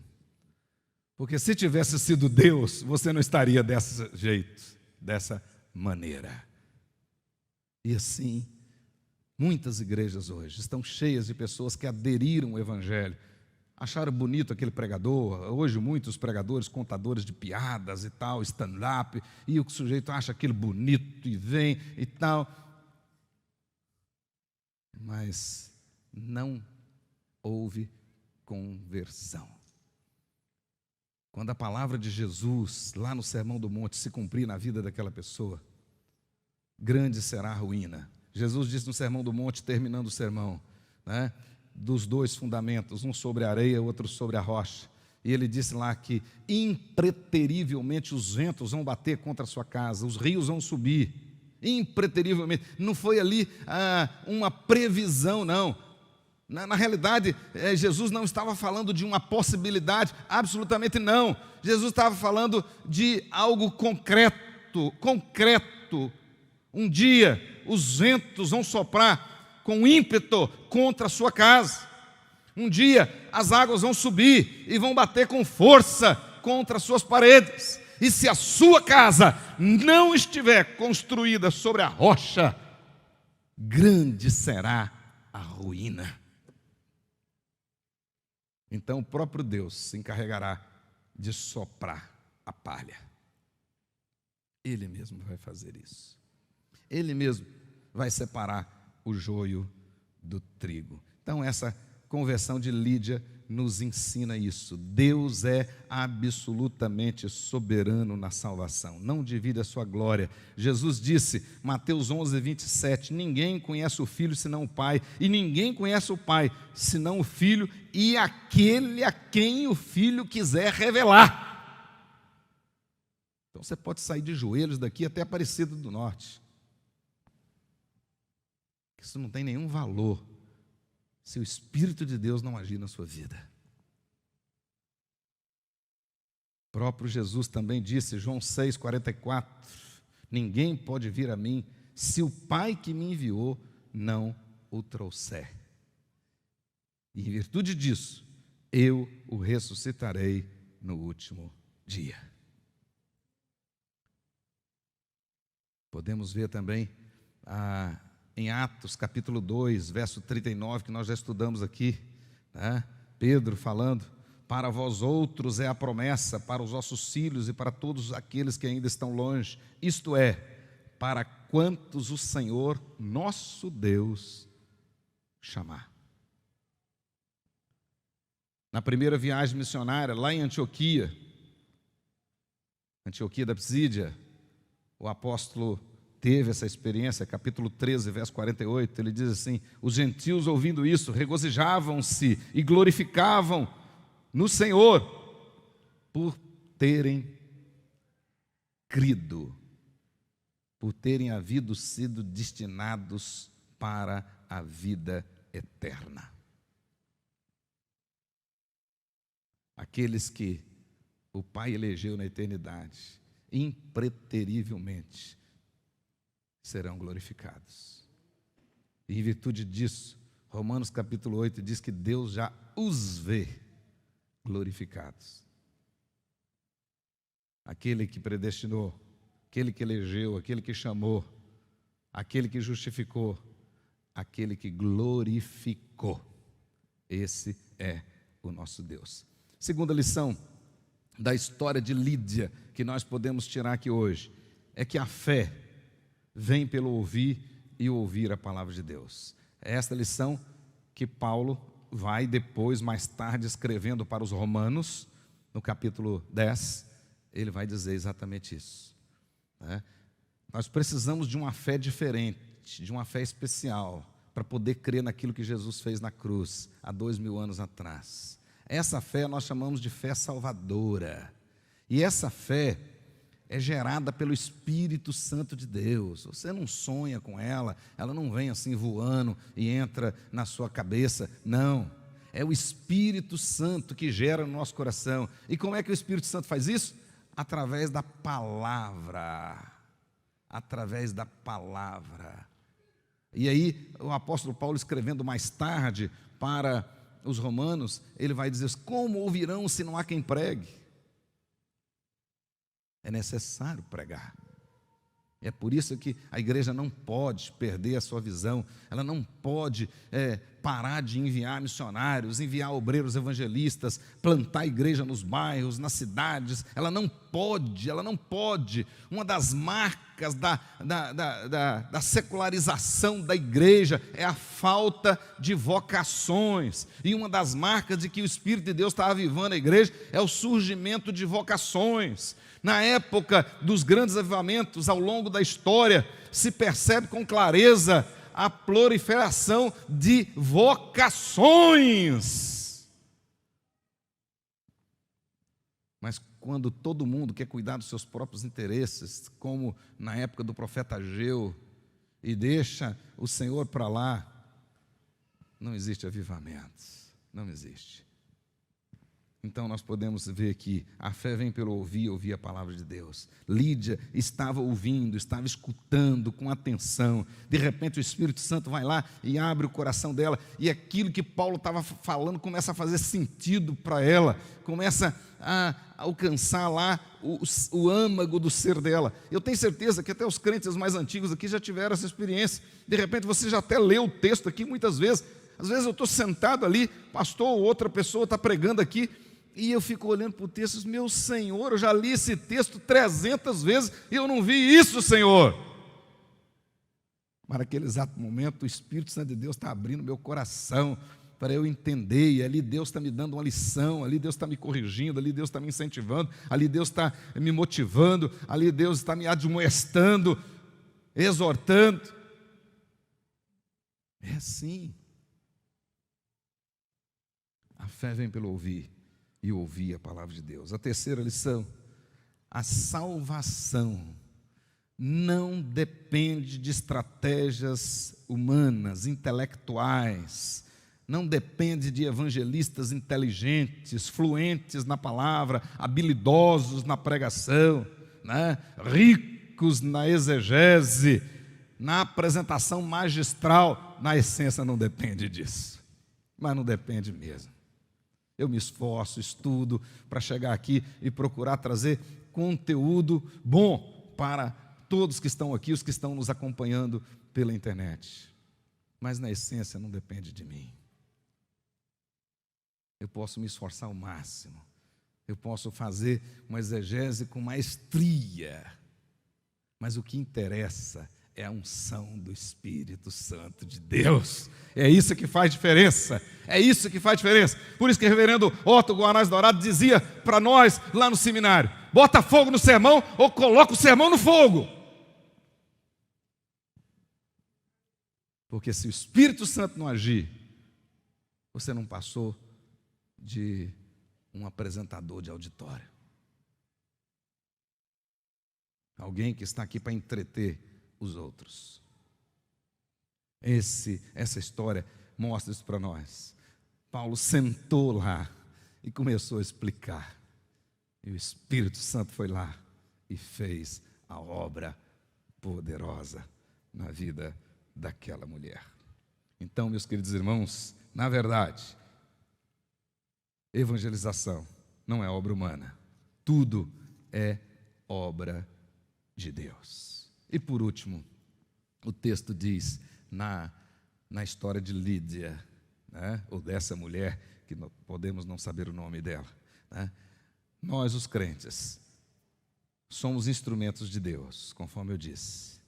Porque se tivesse sido Deus, você não estaria desse jeito, dessa maneira. E assim, muitas igrejas hoje estão cheias de pessoas que aderiram ao Evangelho, acharam bonito aquele pregador. Hoje muitos pregadores, contadores de piadas e tal, stand-up, e o sujeito acha aquilo bonito e vem e tal. Mas não houve conversão. Quando a palavra de Jesus, lá no Sermão do Monte, se cumprir na vida daquela pessoa, grande será a ruína. Jesus disse no Sermão do Monte, terminando o sermão, dos dois fundamentos, um sobre a areia, outro sobre a rocha. E ele disse lá que impreterivelmente os ventos vão bater contra a sua casa, os rios vão subir, impreterivelmente. Não foi ali uma previsão, não. Na realidade, Jesus não estava falando de uma possibilidade, absolutamente não. Jesus estava falando de algo concreto. Um dia os ventos vão soprar com ímpeto contra a sua casa. Um dia as águas vão subir e vão bater com força contra as suas paredes. E se a sua casa não estiver construída sobre a rocha, grande será a ruína. Então o próprio Deus se encarregará de soprar a palha. Ele mesmo vai fazer isso. Ele mesmo vai separar o joio do trigo. Então essa conversão de Lídia nos ensina isso. Deus é absolutamente soberano na salvação. Não divide a sua glória. Jesus disse, Mateus 11, 27, ninguém conhece o Filho senão o Pai, e ninguém conhece o Pai senão o Filho e aquele a quem o Filho quiser revelar. Então você pode sair de joelhos daqui até Aparecida do Norte. Isso não tem nenhum valor se o Espírito de Deus não agir na sua vida. O próprio Jesus também disse, João 6, 44, ninguém pode vir a mim se o Pai que me enviou não o trouxer. E em virtude disso, eu o ressuscitarei no último dia. Podemos ver também em Atos capítulo 2, verso 39, que nós já estudamos aqui, Pedro falando, para vós outros é a promessa, para os vossos filhos e para todos aqueles que ainda estão longe, isto é, para quantos o Senhor, nosso Deus, chamar. Na primeira viagem missionária, lá em Antioquia da Psídia, o apóstolo teve essa experiência, capítulo 13, verso 48, ele diz assim, os gentios ouvindo isso, regozijavam-se e glorificavam no Senhor, por terem crido, por terem sido destinados para a vida eterna. aqueles que o Pai elegeu na eternidade, impreterivelmente serão glorificados. E em virtude disso, Romanos capítulo 8 diz que Deus já os vê glorificados. Aquele que predestinou, aquele que elegeu, aquele que chamou, aquele que justificou, aquele que glorificou. Esse é o nosso Deus. Segunda lição da história de Lídia que nós podemos tirar aqui hoje é que a fé vem pelo ouvir e ouvir a palavra de Deus. É esta lição que Paulo vai depois, mais tarde, escrevendo para os Romanos, no capítulo 10, ele vai dizer exatamente isso. Nós precisamos de uma fé diferente, de uma fé especial, para poder crer naquilo que Jesus fez na cruz, há 2000 anos atrás. Essa fé nós chamamos de fé salvadora. E essa fé é gerada pelo Espírito Santo de Deus. Você não sonha com ela, ela não vem assim voando e entra na sua cabeça. Não, é o Espírito Santo que gera no nosso coração. E como é que o Espírito Santo faz isso? Através da palavra. Através da palavra. E aí, o apóstolo Paulo, escrevendo mais tarde para os romanos, ele vai dizer: como ouvirão se não há quem pregue? É necessário pregar. É por isso que a igreja não pode perder a sua visão, ela não pode parar de enviar missionários, enviar obreiros evangelistas, plantar igreja nos bairros, nas cidades, ela não pode. Uma das marcas da secularização da igreja é a falta de vocações, e uma das marcas de que o Espírito de Deus está avivando a igreja é o surgimento de vocações. Na época dos grandes avivamentos, ao longo da história, se percebe com clareza a proliferação de vocações. Mas quando todo mundo quer cuidar dos seus próprios interesses, como na época do profeta Ageu, e deixa o Senhor para lá, não existe avivamento, não existe. Então nós podemos ver que a fé vem pelo ouvir a palavra de Deus. Lídia estava ouvindo, estava escutando com atenção. De repente o Espírito Santo vai lá e abre o coração dela, e aquilo que Paulo estava falando começa a fazer sentido para ela, começa a alcançar lá o âmago do ser dela. Eu tenho certeza que até os crentes mais antigos aqui já tiveram essa experiência. De repente você já até leu o texto aqui muitas vezes. Às vezes eu estou sentado ali, pastor ou outra pessoa está pregando aqui, e eu fico olhando para o texto e digo: meu Senhor, eu já li esse texto 300 vezes e eu não vi isso, Senhor. Mas naquele exato momento o Espírito Santo de Deus está abrindo meu coração para eu entender, e ali Deus está me dando uma lição, ali Deus está me corrigindo, ali Deus está me incentivando, ali Deus está me motivando, ali Deus está me admoestando, exortando. É assim. A fé vem pelo ouvir e ouvir a palavra de Deus. A terceira lição: a salvação não depende de estratégias humanas, intelectuais, não depende de evangelistas inteligentes, fluentes na palavra, habilidosos na pregação, ricos na exegese, na apresentação magistral. Na essência não depende disso, mas não depende mesmo. Eu me esforço, estudo para chegar aqui e procurar trazer conteúdo bom para todos que estão aqui, os que estão nos acompanhando pela internet. Mas na essência não depende de mim. Eu posso me esforçar ao máximo. Eu posso fazer uma exegese com maestria. Mas o que interessa é a unção do Espírito Santo de Deus. É isso que faz diferença. É isso que faz diferença. Por isso que o reverendo Otto Guanais Dourado dizia para nós lá no seminário: bota fogo no sermão ou coloca o sermão no fogo. Porque se o Espírito Santo não agir, você não passou de um apresentador de auditório. Alguém que está aqui para entreter os outros. Essa história mostra isso para nós. Paulo sentou lá e começou a explicar. E o Espírito Santo foi lá e fez a obra poderosa na vida daquela mulher. Então, meus queridos irmãos, na verdade, evangelização não é obra humana. Tudo é obra de Deus. E por último, o texto diz, na história de Lídia, né, ou dessa mulher, que podemos não saber o nome dela, né, nós, os crentes, somos instrumentos de Deus, conforme eu disse.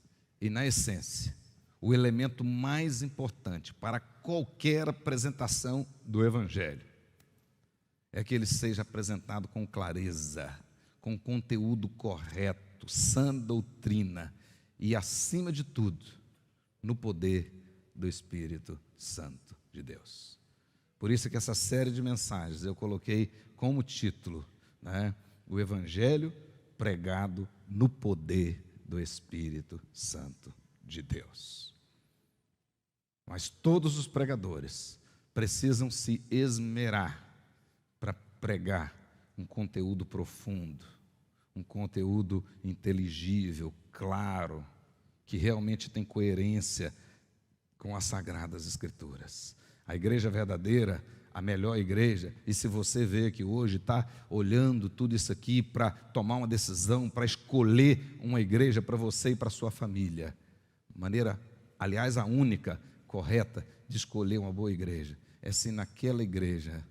E na essência, o elemento mais importante para qualquer apresentação do Evangelho é que ele seja apresentado com clareza, com conteúdo correto, sã doutrina e, acima de tudo, no poder do Espírito Santo de Deus. Por isso que essa série de mensagens eu coloquei como título, né, o Evangelho pregado no poder do Espírito Santo de Deus. Mas todos os pregadores precisam se esmerar para pregar um conteúdo profundo, um conteúdo inteligível, claro, que realmente tem coerência com as Sagradas Escrituras. A igreja verdadeira, a melhor igreja, e se você vê que hoje está olhando tudo isso aqui para tomar uma decisão, para escolher uma igreja para você e para a sua família, maneira, aliás, a única correta de escolher uma boa igreja, é se naquela igreja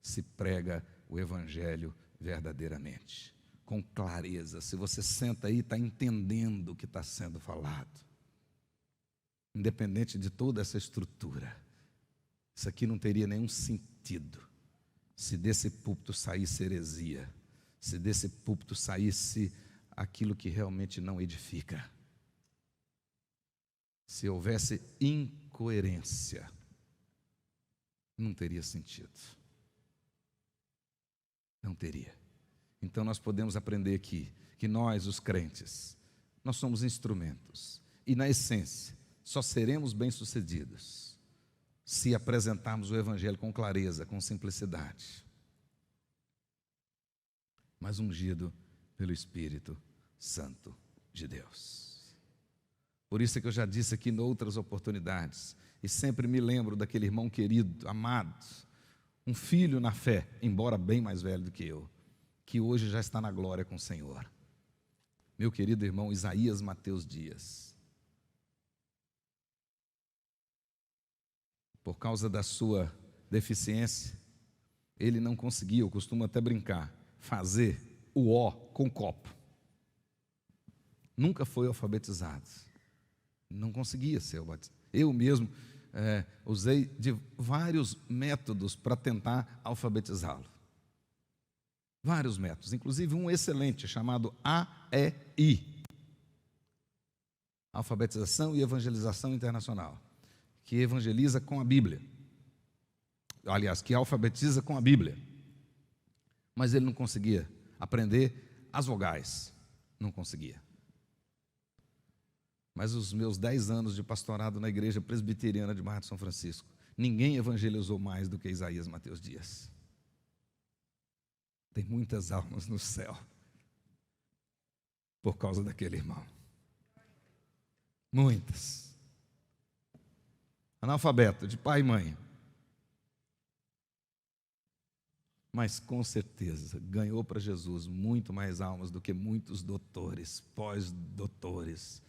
se prega o Evangelho verdadeiramente, com clareza. Se você senta aí e está entendendo o que está sendo falado, independente de toda essa estrutura, isso aqui não teria nenhum sentido se desse púlpito saísse heresia, se desse púlpito saísse aquilo que realmente não edifica, se houvesse incoerência, não teria sentido. Não teria. Então nós podemos aprender aqui que nós, os crentes, nós somos instrumentos e, na essência, só seremos bem-sucedidos se apresentarmos o Evangelho com clareza, com simplicidade, mas ungido pelo Espírito Santo de Deus. Por isso é que eu já disse aqui em outras oportunidades, e sempre me lembro daquele irmão querido, amado, um filho na fé, embora bem mais velho do que eu, que hoje já está na glória com o Senhor. Meu querido irmão Isaías Mateus Dias. Por causa da sua deficiência, ele não conseguia, eu costumo até brincar, fazer o O com copo. Nunca foi alfabetizado. Não conseguia ser alfabetizado. Eu mesmo usei de vários métodos para tentar alfabetizá-lo. Vários métodos, inclusive um excelente chamado AEI, Alfabetização e Evangelização Internacional, que evangeliza com a Bíblia. Aliás, que alfabetiza com a Bíblia. Mas ele não conseguia aprender as vogais, não conseguia. Mas os meus 10 anos de pastorado na igreja presbiteriana de Barra de São Francisco, ninguém evangelizou mais do que Isaías Mateus Dias. Tem muitas almas no céu por causa daquele irmão. Muitas. Analfabeto, de pai e mãe. Mas com certeza ganhou para Jesus muito mais almas do que muitos doutores, pós-doutores,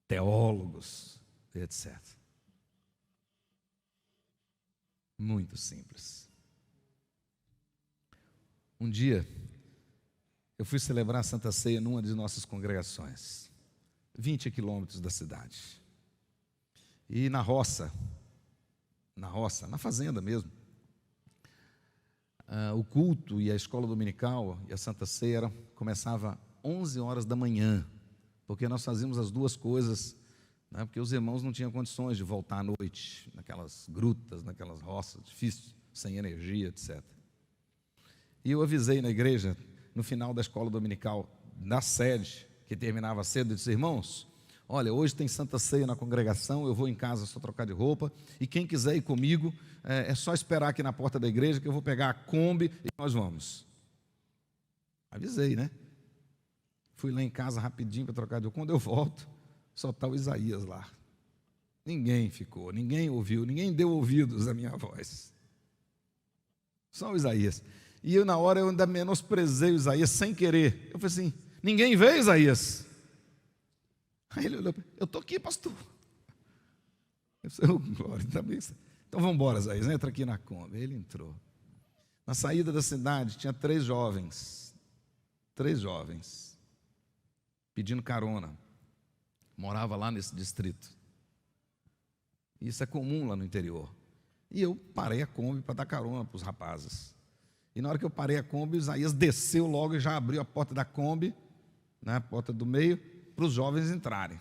teólogos, etc. Muito simples. Um dia, eu fui celebrar a Santa Ceia numa de nossas congregações, 20 quilômetros da cidade. E na roça, na fazenda mesmo, o culto e a escola dominical e a Santa Ceia começava 11 horas da manhã, porque nós fazíamos as duas coisas, né, porque os irmãos não tinham condições de voltar à noite, naquelas grutas, naquelas roças, difícil, sem energia, etc. E eu avisei na igreja, no final da escola dominical, na sede, que terminava cedo, eu disse: irmãos, olha, hoje tem Santa Ceia na congregação, eu vou em casa só trocar de roupa, e quem quiser ir comigo, é só esperar aqui na porta da igreja, que eu vou pegar a Kombi e nós vamos. Avisei, né? Fui lá em casa rapidinho para trocar de roupa. Quando eu volto, só está o Isaías lá. Ninguém ficou, ninguém ouviu, ninguém deu ouvidos à minha voz. Só o Isaías. E eu, na hora, eu ainda menosprezei o Isaías sem querer. Eu falei assim, ninguém veio, Isaías? Aí ele olhou, eu estou aqui, pastor. Eu disse, oh, glória, tá bem. Então vamos embora, Isaías, entra aqui na Kombi. Ele entrou. Na saída da cidade, tinha 3 jovens, pedindo carona. Morava lá nesse distrito. Isso é comum lá no interior. E eu parei a Kombi para dar carona para os rapazes. E na hora que eu parei a Kombi, Isaías desceu logo e já abriu a porta da Kombi, né, a porta do meio, para os jovens entrarem.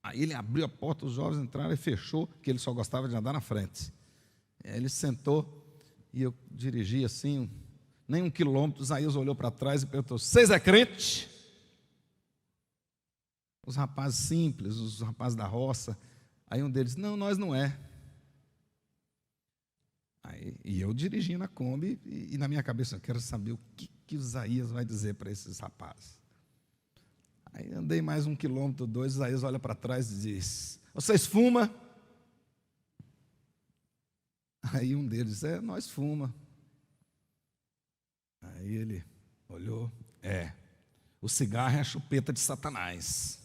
Aí ele abriu a porta, os jovens entraram e fechou, que ele só gostava de andar na frente. Aí ele sentou e eu dirigi assim, nem 1 quilômetro, Isaías olhou para trás e perguntou, vocês é crente? Os rapazes simples, os rapazes da roça. Aí um deles, não, nós não é. E eu dirigindo a Kombi, e na minha cabeça, eu quero saber o que Isaías vai dizer para esses rapazes. Aí andei mais 1 quilômetro, 2, Isaías olha para trás e diz, vocês fumam? Aí um deles, nós fuma. Aí ele olhou, o cigarro é a chupeta de Satanás.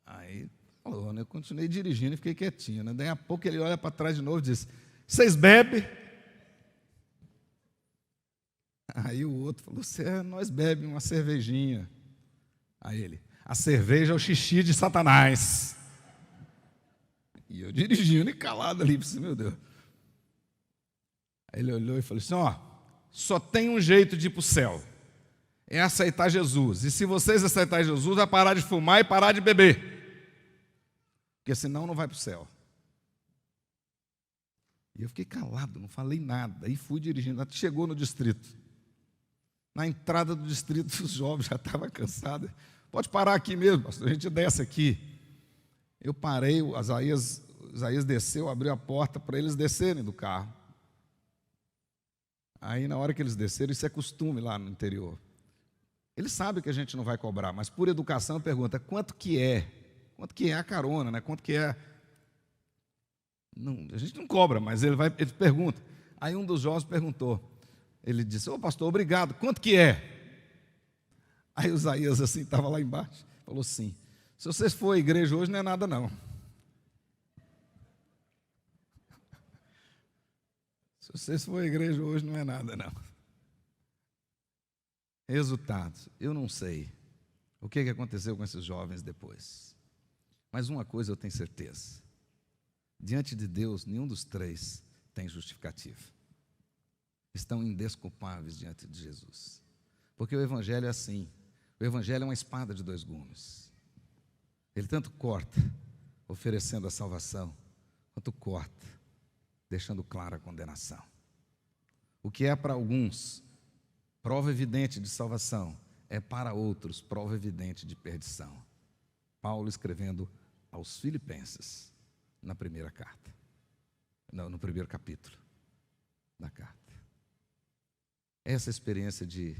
Aí falou, né? Eu continuei dirigindo e fiquei quietinho, né? Daí a pouco ele olha para trás de novo e diz, vocês bebem? Aí o outro falou, nós bebemos uma cervejinha. Aí ele, a cerveja é o xixi de Satanás. E eu dirigindo e calado ali, pensei, meu Deus. Aí ele olhou e falou assim, só tem um jeito de ir para o céu, é aceitar Jesus. E se vocês aceitarem Jesus, vai parar de fumar e parar de beber. Porque senão não vai para o céu. E eu fiquei calado, não falei nada. Aí fui dirigindo, chegou no distrito. Na entrada do distrito, os jovens já estavam cansados. Pode parar aqui mesmo, pastor, a gente desce aqui. Eu parei, o Isaías desceu, abriu a porta para eles descerem do carro. Aí na hora que eles desceram, isso é costume lá no interior. Eles sabem que a gente não vai cobrar, mas por educação pergunta, quanto que é? Quanto que é a carona, né? Quanto que é? Não, a gente não cobra, mas ele pergunta. Aí um dos jovens perguntou. Ele disse, pastor, obrigado, quanto que é? Aí o Isaías assim, estava lá embaixo, falou assim, se vocês for à igreja hoje, não é nada não. Se vocês for à igreja hoje, não é nada não. Resultados, eu não sei o que aconteceu com esses jovens depois. Mas uma coisa eu tenho certeza, diante de Deus, nenhum dos 3 tem justificativa. Estão indesculpáveis diante de Jesus. Porque o Evangelho é assim, o Evangelho é uma espada de 2 gumes. Ele tanto corta, oferecendo a salvação, quanto corta, deixando clara a condenação. O que é para alguns prova evidente de salvação, é para outros prova evidente de perdição. Paulo escrevendo aos Filipenses, na primeira carta, no primeiro capítulo da carta. Essa experiência de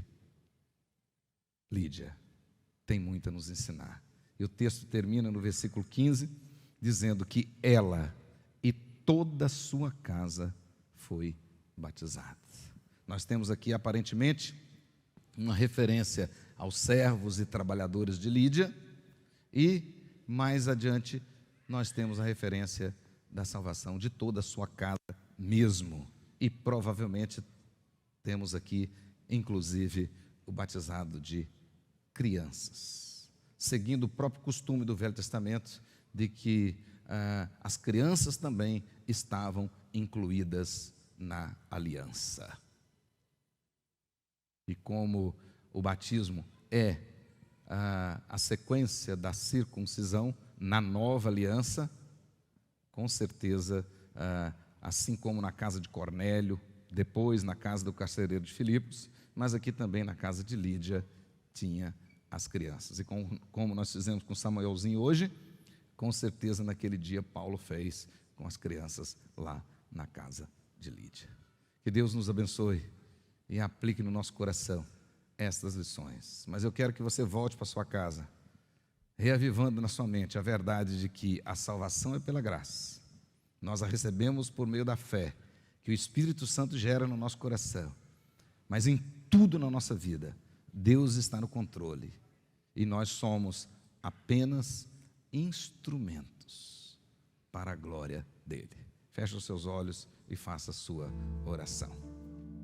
Lídia tem muito a nos ensinar. E o texto termina no versículo 15, dizendo que ela e toda a sua casa foi batizada. Nós temos aqui, aparentemente, uma referência aos servos e trabalhadores de Lídia, e mais adiante nós temos a referência da salvação de toda a sua casa mesmo, e provavelmente temos aqui, inclusive, o batizado de crianças, seguindo o próprio costume do Velho Testamento, de que as crianças também estavam incluídas na aliança. E como o batismo é a sequência da circuncisão na nova aliança, com certeza, assim como na casa de Cornélio, depois na casa do carcereiro de Filipos, mas aqui também na casa de Lídia tinha as crianças. E como nós fizemos com Samuelzinho hoje, com certeza naquele dia Paulo fez com as crianças lá na casa de Lídia. Que Deus nos abençoe e aplique no nosso coração estas lições. Mas eu quero que você volte para sua casa, reavivando na sua mente a verdade de que a salvação é pela graça. Nós a recebemos por meio da fé, que o Espírito Santo gera no nosso coração. Mas em tudo na nossa vida, Deus está no controle. E nós somos apenas instrumentos para a glória dele. Feche os seus olhos e faça a sua oração.